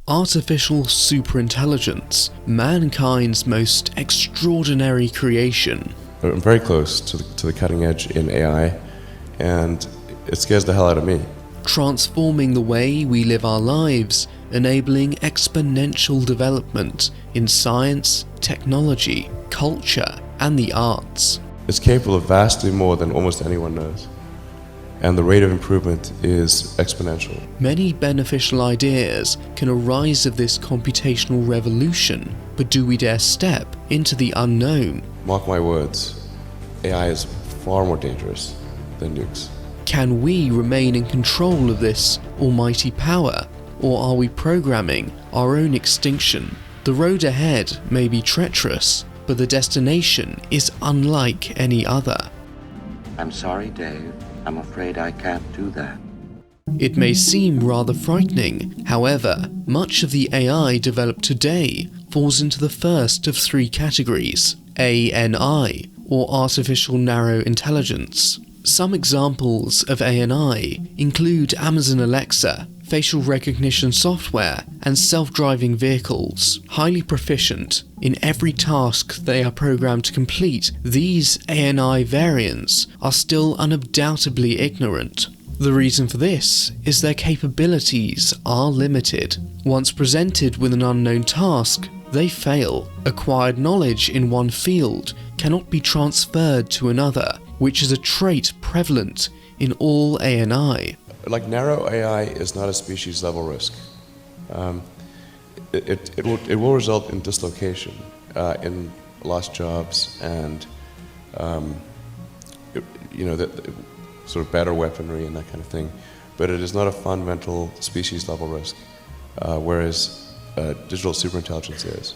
Artificial superintelligence, mankind's most extraordinary creation. I'm very close to the cutting edge in AI, and it scares the hell out of me. Transforming the way we live our lives, enabling exponential development in science, technology, culture, and the arts. It's capable of vastly more than almost anyone knows, and the rate of improvement is exponential. Many beneficial ideas can arise of this computational revolution, but do we dare step into the unknown? Mark my words, AI is far more dangerous than nukes. Can we remain in control of this almighty power, or are we programming our own extinction? The road ahead may be treacherous, but the destination is unlike any other. I'm sorry, Dave. I'm afraid I can't do that. It may seem rather frightening, however, much of the AI developed today falls into the first of three categories, ANI, or Artificial Narrow Intelligence. Some examples of ANI include Amazon Alexa, facial recognition software, and self-driving vehicles. Highly proficient in every task they are programmed to complete, these ANI variants are still undoubtedly ignorant. The reason for this is their capabilities are limited. Once presented with an unknown task, they fail. Acquired knowledge in one field cannot be transferred to another, which is a trait prevalent in all ANI. Like, narrow AI is not a species level risk. It will result in dislocation, in lost jobs, and sort of better weaponry and that kind of thing. But it is not a fundamental species level risk, whereas digital superintelligence is.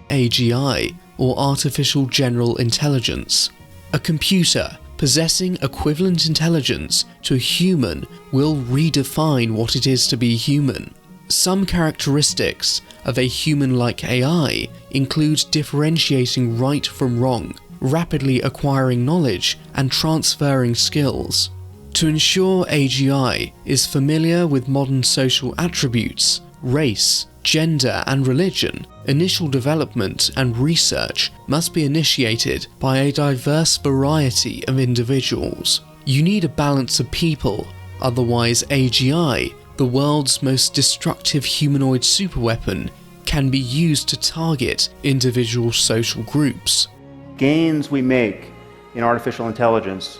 AGI, or Artificial General Intelligence. A computer possessing equivalent intelligence to a human will redefine what it is to be human. Some characteristics of a human-like AI include differentiating right from wrong, rapidly acquiring knowledge, and transferring skills. To ensure AGI is familiar with modern social attributes, race, gender, and religion, initial development and research must be initiated by a diverse variety of individuals. You need a balance of people, otherwise AGI, the world's most destructive humanoid superweapon, can be used to target individual social groups. Gains we make in artificial intelligence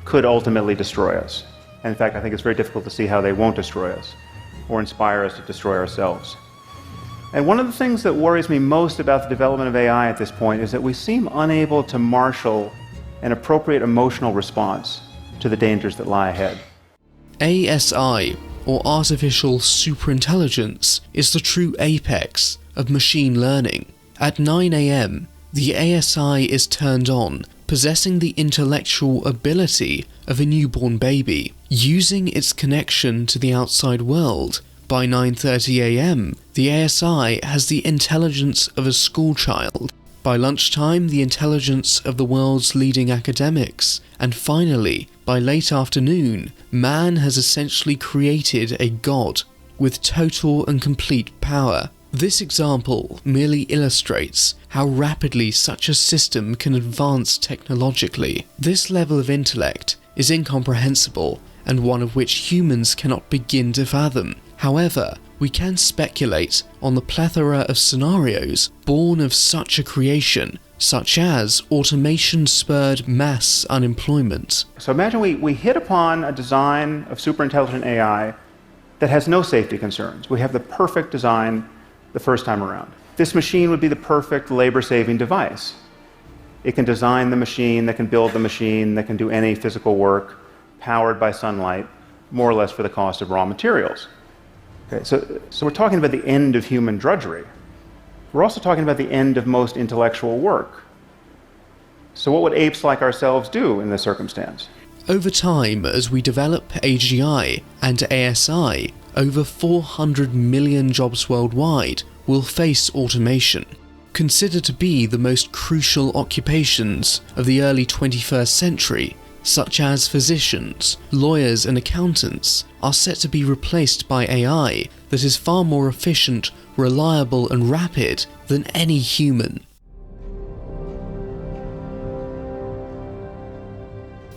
could ultimately destroy us. And in fact, I think it's very difficult to see how they won't destroy us or inspire us to destroy ourselves. And one of the things that worries me most about the development of AI at this point is that we seem unable to marshal an appropriate emotional response to the dangers that lie ahead. ASI, or Artificial Superintelligence, is the true apex of machine learning. At 9 AM, the ASI is turned on, possessing the intellectual ability of a newborn baby. Using its connection to the outside world, by 9:30 AM, the ASI has the intelligence of a schoolchild. By lunchtime, the intelligence of the world's leading academics. And finally, by late afternoon, man has essentially created a god with total and complete power. This example merely illustrates how rapidly such a system can advance technologically. This level of intellect is incomprehensible and one of which humans cannot begin to fathom. However, we can speculate on the plethora of scenarios born of such a creation, such as automation-spurred mass unemployment. So imagine we hit upon a design of superintelligent AI that has no safety concerns. We have the perfect design the first time around. This machine would be the perfect labor-saving device. It can design the machine, that can build the machine, that can do any physical work, powered by sunlight, more or less for the cost of raw materials. Okay, so we're talking about the end of human drudgery. We're also talking about the end of most intellectual work. So what would apes like ourselves do in this circumstance? Over time, as we develop AGI and ASI, over 400 million jobs worldwide will face automation. Considered to be the most crucial occupations of the early 21st century, such as physicians, lawyers and accountants, are set to be replaced by AI that is far more efficient, reliable and rapid than any human.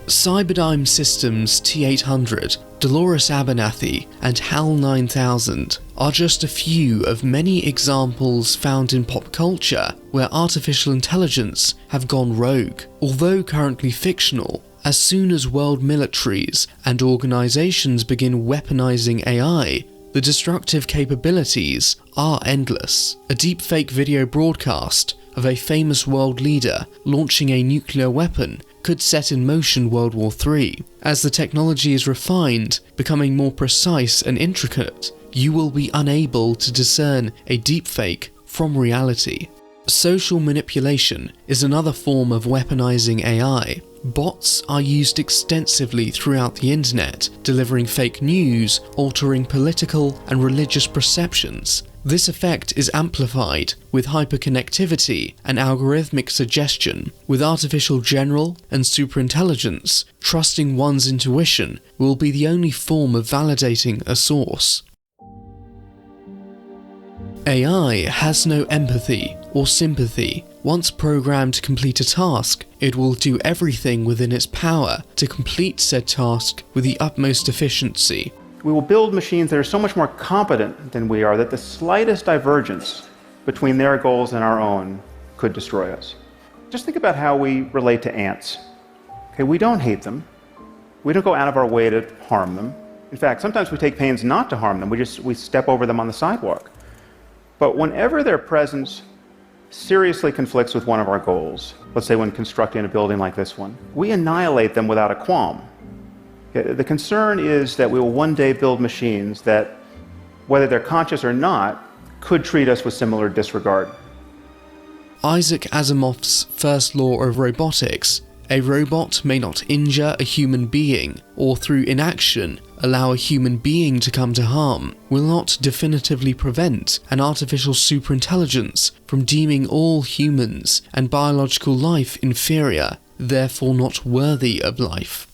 Cyberdyne Systems T800, Dolores Abernathy, and HAL 9000 are just a few of many examples found in pop culture where artificial intelligence have gone rogue. Although currently fictional, as soon as world militaries and organizations begin weaponizing AI, the destructive capabilities are endless. A deepfake video broadcast of a famous world leader launching a nuclear weapon could set in motion World War III. As the technology is refined, becoming more precise and intricate, you will be unable to discern a deepfake from reality. Social manipulation is another form of weaponizing AI. Bots are used extensively throughout the internet, delivering fake news, altering political and religious perceptions. This effect is amplified with hyperconnectivity and algorithmic suggestion. With artificial general and superintelligence, trusting one's intuition will be the only form of validating a source. AI has no empathy or sympathy. Once programmed to complete a task, it will do everything within its power to complete said task with the utmost efficiency. We will build machines that are so much more competent than we are that the slightest divergence between their goals and our own could destroy us. Just think about how we relate to ants. Okay, we don't hate them. We don't go out of our way to harm them. In fact, sometimes we take pains not to harm them. We step over them on the sidewalk. But whenever their presence seriously conflicts with one of our goals, let's say when constructing a building like this one, we annihilate them without a qualm. The concern is that we will one day build machines that, whether they're conscious or not, could treat us with similar disregard. Isaac Asimov's first law of robotics: a robot may not injure a human being, or through inaction allow a human being to come to harm, will not definitively prevent an artificial superintelligence from deeming all humans and biological life inferior, therefore not worthy of life.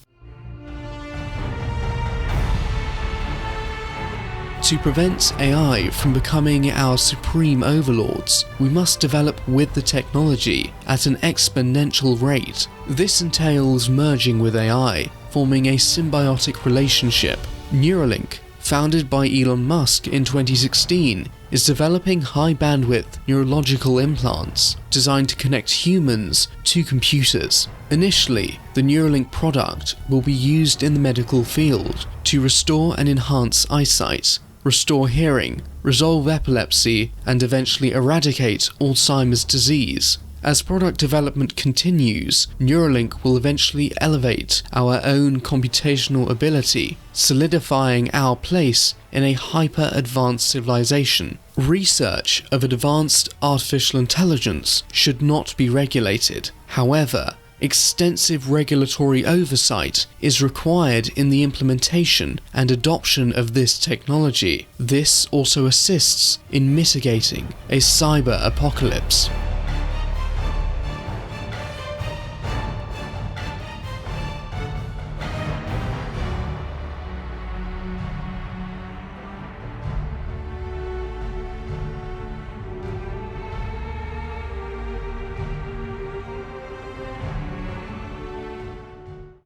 To prevent AI from becoming our supreme overlords, we must develop with the technology at an exponential rate. This entails merging with AI, forming a symbiotic relationship. Neuralink, founded by Elon Musk in 2016, is developing high-bandwidth neurological implants designed to connect humans to computers. Initially, the Neuralink product will be used in the medical field to restore and enhance eyesight, restore hearing, resolve epilepsy, and eventually eradicate Alzheimer's disease. As product development continues, Neuralink will eventually elevate our own computational ability, solidifying our place in a hyper-advanced civilization. Research of advanced artificial intelligence should not be regulated. However, extensive regulatory oversight is required in the implementation and adoption of this technology. This also assists in mitigating a cyber apocalypse.